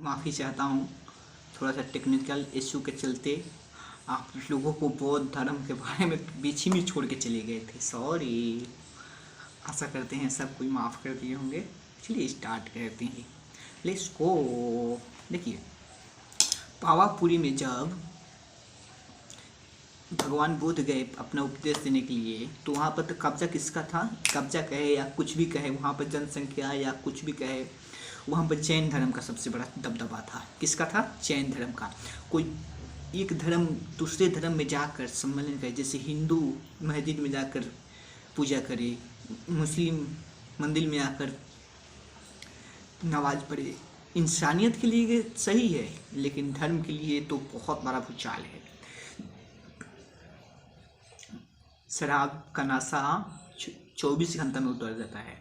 माफ़ी चाहता हूँ, थोड़ा सा टेक्निकल इशू के चलते आप लोगों को बौद्ध धर्म के बारे में बीच ही में छोड़ के चले गए थे, सॉरी। आशा करते हैं सब कोई माफ़ कर दिए होंगे। चलिए स्टार्ट करते हैं, लेट्स गो। देखिए, पावापुरी में जब भगवान बुद्ध गए अपना उपदेश देने के लिए, तो वहाँ पर तो कब्जा किसका था? कब्जा कहे या कुछ भी कहे, वहाँ पर जनसंख्या या कुछ भी कहे, वहाँ पर जैन धर्म का सबसे बड़ा दबदबा था। किसका था? जैन धर्म का। कोई एक धर्म दूसरे धर्म में जाकर सम्मेलन करे, जैसे हिंदू मस्जिद में जाकर पूजा करे, मुस्लिम मंदिर में आकर नमाज पढ़े, इंसानियत के लिए सही है, लेकिन धर्म के लिए तो बहुत बड़ा भूचाल है। शराब का नशा 24 घंटा में उतर जाता है।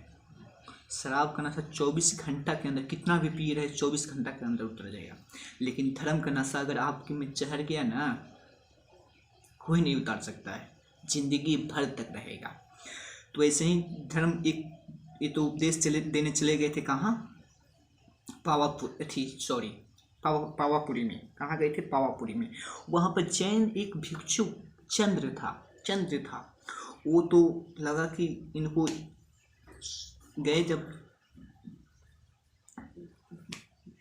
शराब का नशा 24 घंटा के अंदर, कितना भी पी रहे 24 घंटा के अंदर उतर जाएगा। लेकिन धर्म का नशा अगर आपके में चढ़ गया ना, कोई नहीं उतार सकता है, जिंदगी भर तक रहेगा। तो ऐसे ही धर्म ये तो उपदेश देने चले गए थे कहाँ? पावापुरी में। कहाँ गए थे? पावापुरी में। वहाँ पर जैन एक भिक्षु चंद्र था। वो तो लगा कि इनको गए जब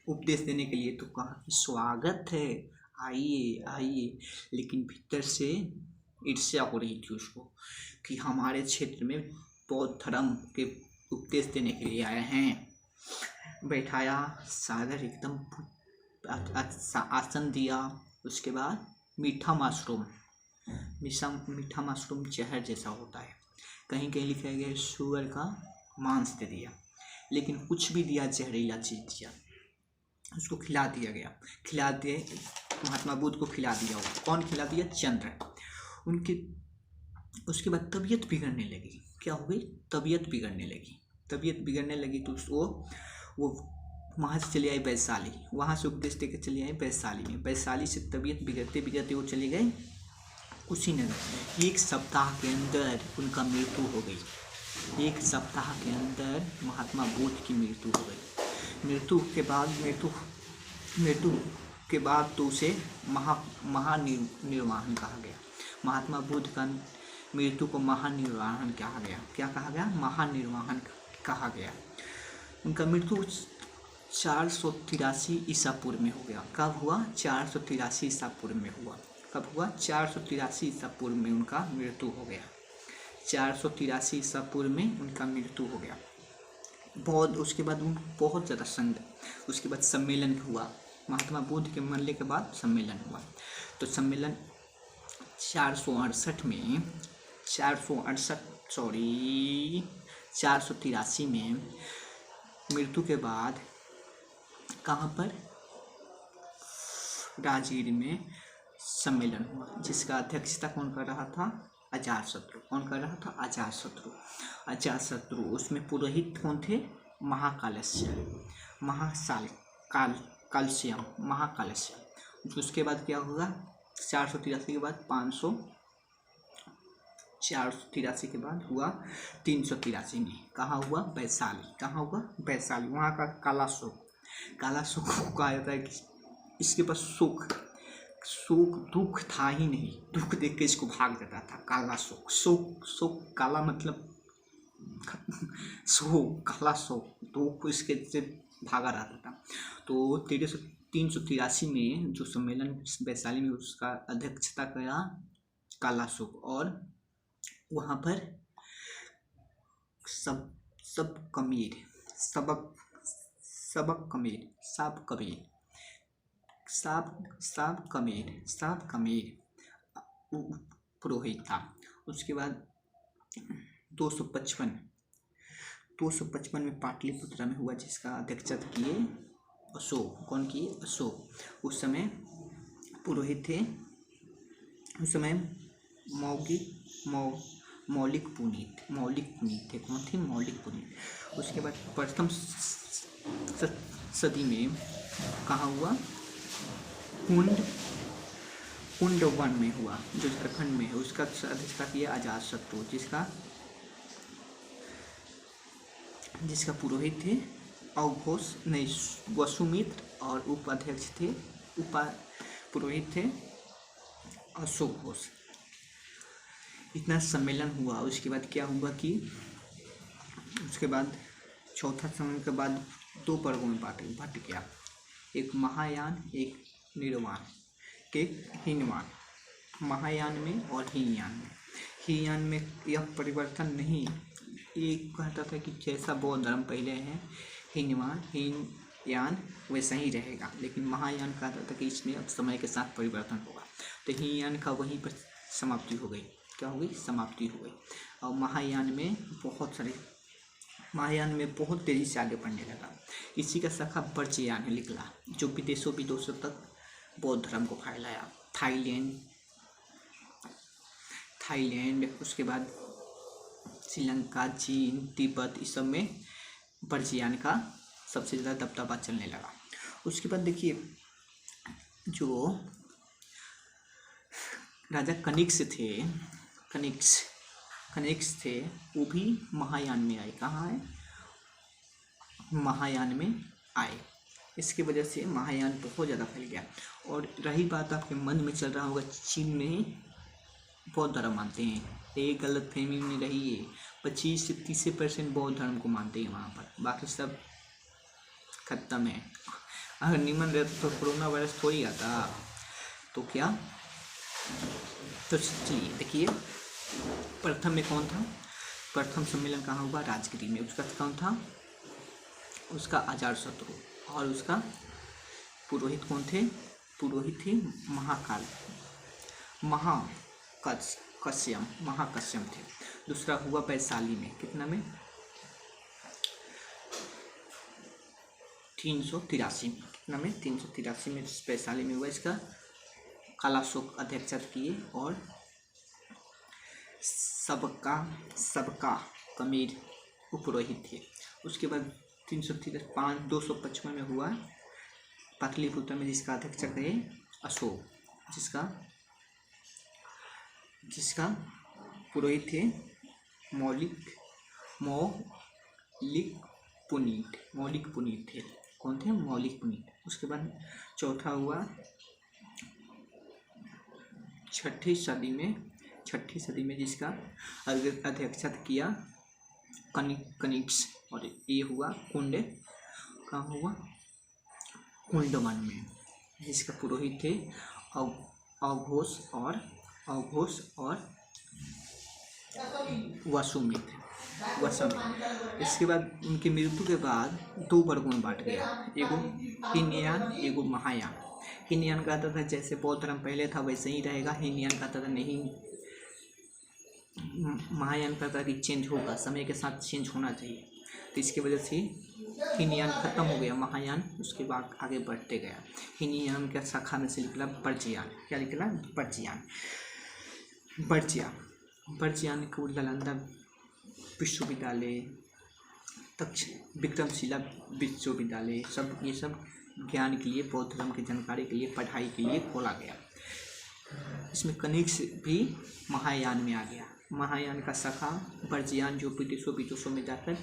उपदेश देने के लिए, तो कहा कि स्वागत है, आइए। लेकिन भीतर से ईर्ष्या हो रही थी उसको कि हमारे क्षेत्र में बौद्ध धर्म के उपदेश देने के लिए आए हैं। बैठाया, सागर एकदम आसन दिया। उसके बाद मीठा मशरूम जहर जैसा होता है, कहीं कहीं लिखा गया सुअर का मांस दे दिया, लेकिन कुछ भी दिया, जहरीला चीज दिया, उसको खिला दिए। महात्मा बुद्ध को खिला दिया। कौन खिला दिया? चंद्र। उसके बाद तबीयत बिगड़ने लगी। क्या हो गई? तबीयत बिगड़ने लगी। तो वो वहाँ से चले आए वैशाली, वहाँ से उपदेश देकर चले आए वैशाली में। वैशाली से तबीयत बिगड़ते वो चले गए कुशीनगर। 1 सप्ताह के अंदर उनका मृत्यु हो गई। 1 सप्ताह के अंदर महात्मा बुद्ध की मृत्यु हो गई। मृत्यु के बाद तो उसे महानिर्वाण कहा गया। महात्मा बुद्ध का मृत्यु को महानिर्वाण कहा गया। क्या कहा गया? महानिर्वाण कहा गया। उनका मृत्यु 483 ईसा पूर्व में हो गया। कब हुआ? 483 ईसा पूर्व में हुआ। कब हुआ? 483 ईसा पूर्व में उनका मृत्यु हो गया। 483 ईसा पूर्व में उनका मृत्यु हो गया। उसके बाद बहुत ज़्यादा उसके बाद सम्मेलन हुआ। महात्मा बुद्ध के मरने के बाद सम्मेलन हुआ। तो सम्मेलन 483 में मृत्यु के बाद कहाँ पर? राजगीर में सम्मेलन हुआ, जिसका अध्यक्षता कौन कर रहा था? अजातशत्रु। कौन कर रहा था? अजातशत्रु। उसमें पुरोहित कौन थे? महाकालस्यम। उसके बाद क्या होगा? 483 के बाद 483 के बाद हुआ 383 में। कहाँ हुआ? वैशाली। कहाँ हुआ? वैशाली। वहाँ का काला शोक को कहा जाता है कि इसके पास दुख था ही नहीं, दुख देख के इसको भाग जाता था। काला शोक काला मतलब काला शोक, दुख इसके से भागा रहता था। तो 383 में जो सम्मेलन वैशाली में, उसका अध्यक्षता करा काला शोक। और वहाँ पर सब कबीर पुरोहित था। उसके बाद 255 में पाटलिपुत्र में हुआ, जिसका अध्यक्षता किए अशोक। कौन किए? अशोक। उस समय पुरोहित थे, उस समय मौलिक पुनीत थे। कौन थे? मौलिक पुनीत। उसके बाद प्रथम सदी में कहाँ हुआ? कुंड वन में हुआ, जो झारखंड में है। उसका अध्यक्षता किया अजातशत्रु, जिसका पुरोहित थे वसुमित्र और उपाध्यक्ष थे पुरोहित थे अशोक घोष। इतना सम्मेलन हुआ। उसके बाद क्या हुआ कि उसके बाद चौथा सम्मेलन के बाद 2 वर्गों में बट गया, एक महायान एक निर्वाण, एक हीनयान। महायान में और हीनयान में। हीनयान में यह परिवर्तन नहीं, एक कहता था कि जैसा बौद्ध धर्म पहले है हीनयान वैसा ही रहेगा, लेकिन महायान कहता था कि इसमें अब समय के साथ परिवर्तन होगा। तो हीनयान का वहीं पर समाप्ति हो गई। क्या हो गई? समाप्ति हो गई। और महायान में बहुत तेज़ी से आगे बढ़ने लगा। इसी का शाखा वज्रयान निकला, जो विदेशों तक बौद्ध धर्म को फैलाया। थाईलैंड, उसके बाद श्रीलंका, चीन, तिब्बत, इस सब में वज्रयान का सबसे ज़्यादा दबदबा चलने लगा। उसके बाद देखिए, जो राजा कनिष्क थे वो भी महायान में आए। कहाँ आए? महायान में आए। इसकी वजह से महायान बहुत ज़्यादा फैल गया। और रही बात, आपके मन में चल रहा होगा चीन में बौद्ध धर्म मानते हैं, ये गलतफहमी में रही है। 25 से 30% बौद्ध धर्म को मानते हैं वहाँ पर, बाकी सब खत्म है। अगर निमन रहता तो कोरोना वायरस थोड़ी आता। तो क्या, तो चलिए देखिए, प्रथम में कौन था? प्रथम सम्मेलन कहाँ हुआ? राजगिरी में। उसका कौन था? उसका अजातशत्रु। और उसका पुरोहित कौन थे? पुरोहित थे महाकश्यप थे। दूसरा हुआ वैशाली में। कितना में? 383 में। कितना में? 383 में वैशाली में हुआ। इसका कालाशोक अध्यक्षता किए और सबका कमीर उपरोहित थे। उसके बाद 255 में हुआ पाटलिपुत्र में, जिसका अध्यक्ष थे अशोक, जिसका पुरोहित थे मौलिक पुनीत थे। कौन थे? मौलिक पुनीत। उसके बाद चौथा हुआ छठी सदी में, जिसका अध्यक्षता किया कनिष्क। और ये हुआ कहाँ हुआ? कुंडवन में, जिसका पुरोहित थे अवघोष और वसुमित्र। इसके बाद उनकी मृत्यु के बाद 2 वर्गों में बांट गया, एगो हीनयान एगो महायान। हीनयान कहता था जैसे बौद्ध धर्म पहले था वैसे ही रहेगा। हीनयान कहता था नहीं, महायान कहता था कि चेंज होगा, समय के साथ चेंज होना चाहिए। तो इसकी वजह से हीनयान खत्म हो गया, महायान उसके बाद आगे बढ़ते गया। हीनयान के शाखा में से निकला वज्रयान। क्या निकला? वज्रयान को नालंदा विश्वविद्यालय, विक्रमशिला विश्वविद्यालय, ये सब ज्ञान के लिए, बौद्ध धर्म की जानकारी के लिए, पढ़ाई के लिए खोला गया। इसमें कनिष्क भी महायान में आ गया। महायान का शाखा वज्रयान, जो विदेशों में जाकर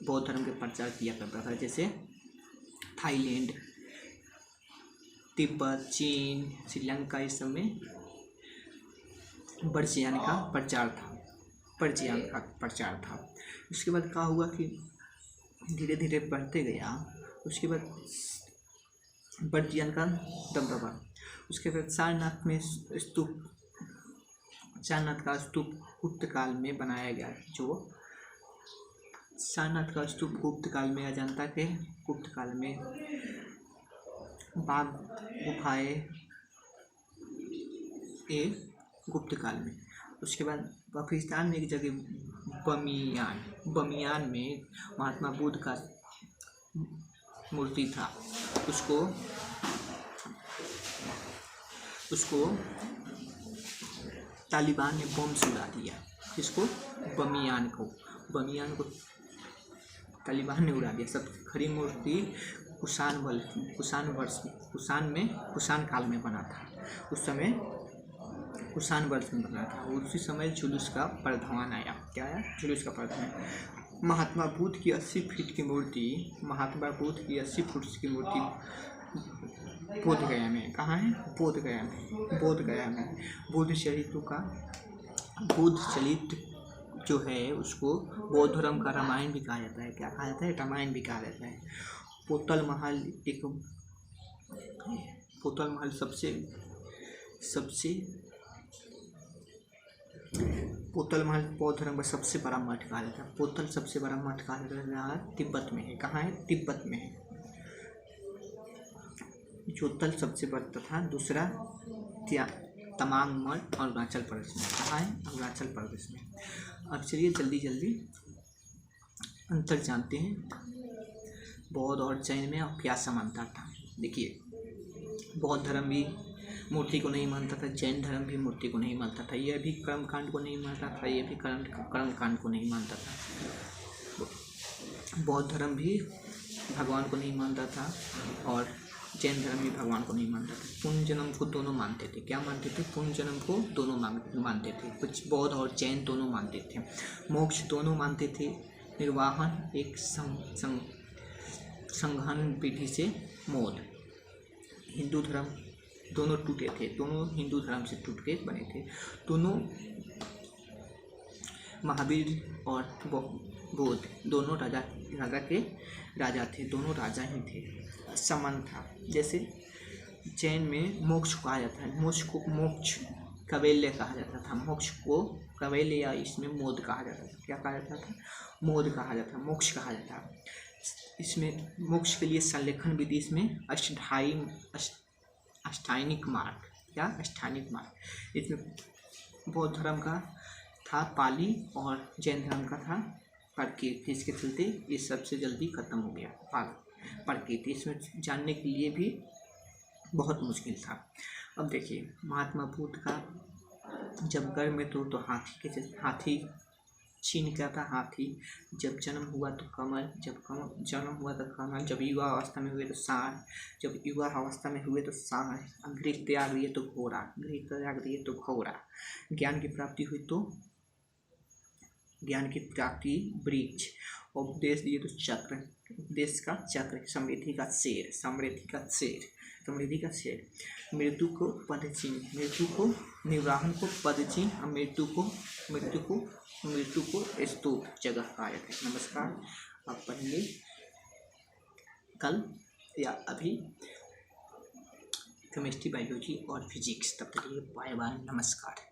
बौद्ध धर्म के प्रचार किया करता था, जैसे थाईलैंड, तिब्बत, चीन, श्रीलंका, इस सब में वज्रयान का प्रचार था। उसके बाद क्या हुआ कि धीरे धीरे बढ़ते गया। उसके बाद वज्रयान का दबदबा। उसके बाद सारनाथ का स्तूप गुप्त काल में बनाया गया। जो सारनाथ का स्तूप गुप्त काल में, अजंता के गुप्त काल में बाघ गुफाएं गुप्त काल में। उसके बाद पाकिस्तान में एक जगह बमियान में महात्मा बुद्ध का मूर्ति था। उसको तालिबान ने बम से उड़ा दिया। इसको बमियान को तालिबान ने उड़ा दिया। सब खड़ी मूर्ति कुषाण काल में बना था। उस समय कुषाण वर्ष में बना था। उसी समय जुलूस का प्रधान आया। क्या आया? जुलूस का प्रधान। महात्मा बुद्ध की 80 फीट की मूर्ति बोध गया में। कहाँ है? बोध गया में। बोध गया में बुद्ध चरित्र का, बुद्ध चरित्र जो है उसको बौद्ध धर्म का रामायण भी कहा जाता है। क्या कहा जाता है? रामायण भी कहा जाता है। पोतल महल एक, पोतल महल सबसे पोतल महल बौद्ध धर्म का सबसे बड़ा मठ कहा जाता है। पोतल सबसे बड़ा मठ कहा जाता है, तिब्बत में है। कहाँ है? तिब्बत में है। जोतल सबसे बड़ा तथा दूसरा तमांग मठ अरुणाचल प्रदेश में। कहाँ है? अरुणाचल प्रदेश में। अब चलिए जल्दी जल्दी अंतर जानते हैं बौद्ध और जैन में और क्या समानता था। देखिए, बौद्ध धर्म भी मूर्ति को नहीं मानता था, जैन धर्म भी मूर्ति को नहीं मानता था, यह भी कर्मकांड को नहीं मानता था, यह भी कर्मकांड को नहीं मानता था। बौद्ध धर्म भी भगवान को नहीं मानता था और जैन धर्म भी भगवान को नहीं मानता था। पुण्य जन्म को दोनों मानते थे। क्या मानते थे? पुण्य जन्म को दोनों मानते थे। कुछ बौद्ध और जैन दोनों मानते थे। मोक्ष दोनों मानते थे। निर्वाहन एक संघन विधि से मोद। हिंदू धर्म दोनों टूटे थे, दोनों हिंदू धर्म से टूट के बने थे। दोनों महावीर और बुद्ध दोनों राजा के राजा थे, दोनों राजा ही थे। समान था। जैसे जैन में मोक्ष कहा जाता है, मोक्ष को मोक्ष कैवल्य कहा जाता था, मोक्ष को कैवल्य या इसमें मोद कहा जाता था। क्या कहा जाता था? मोद कहा जाता, मोक्ष कहा जाता। इसमें मोक्ष के लिए संलेखन विधि इसमें अष्टायनिक मार्ग। क्या? अष्टायनिक मार्ग। इसमें बौद्ध धर्म का था पाली और जैन धर्म का था प्राकृत। इसके चलते ये सबसे जल्दी खत्म हो गया प्राकृत। इसमें जानने के लिए भी बहुत मुश्किल था। अब देखिए, महात्मा बुद्ध का जब गर्भ में तो हाथी छीन क्या था? हाथी। जब जन्म हुआ तो कमल, जन्म हुआ तो कमल, जब युवा अवस्था में हुए तो सांड, जब युवा अवस्था में हुए तो सांड, गृह त्याग दिए तो घोड़ा, गृह त्याग दिए तो घोड़ा, ज्ञान की प्राप्ति हुई तो ज्ञान की प्राप्ति वृक्ष, उपदेश दिए तो चक्र, उपदेश का चक्र, समृद्धि का शेर, समृद्धि का शेर, मृत्यु को पद चिन्ह, मृत्यु को निवारण को पद चिन्ह, मृत्यु को स्तूप जगह कहा जाता है। नमस्कार। आप पढ़ेंगे कल या अभी केमिस्ट्री, बायोलॉजी और फिजिक्स। तब तक के लिए बाय बाय, नमस्कार।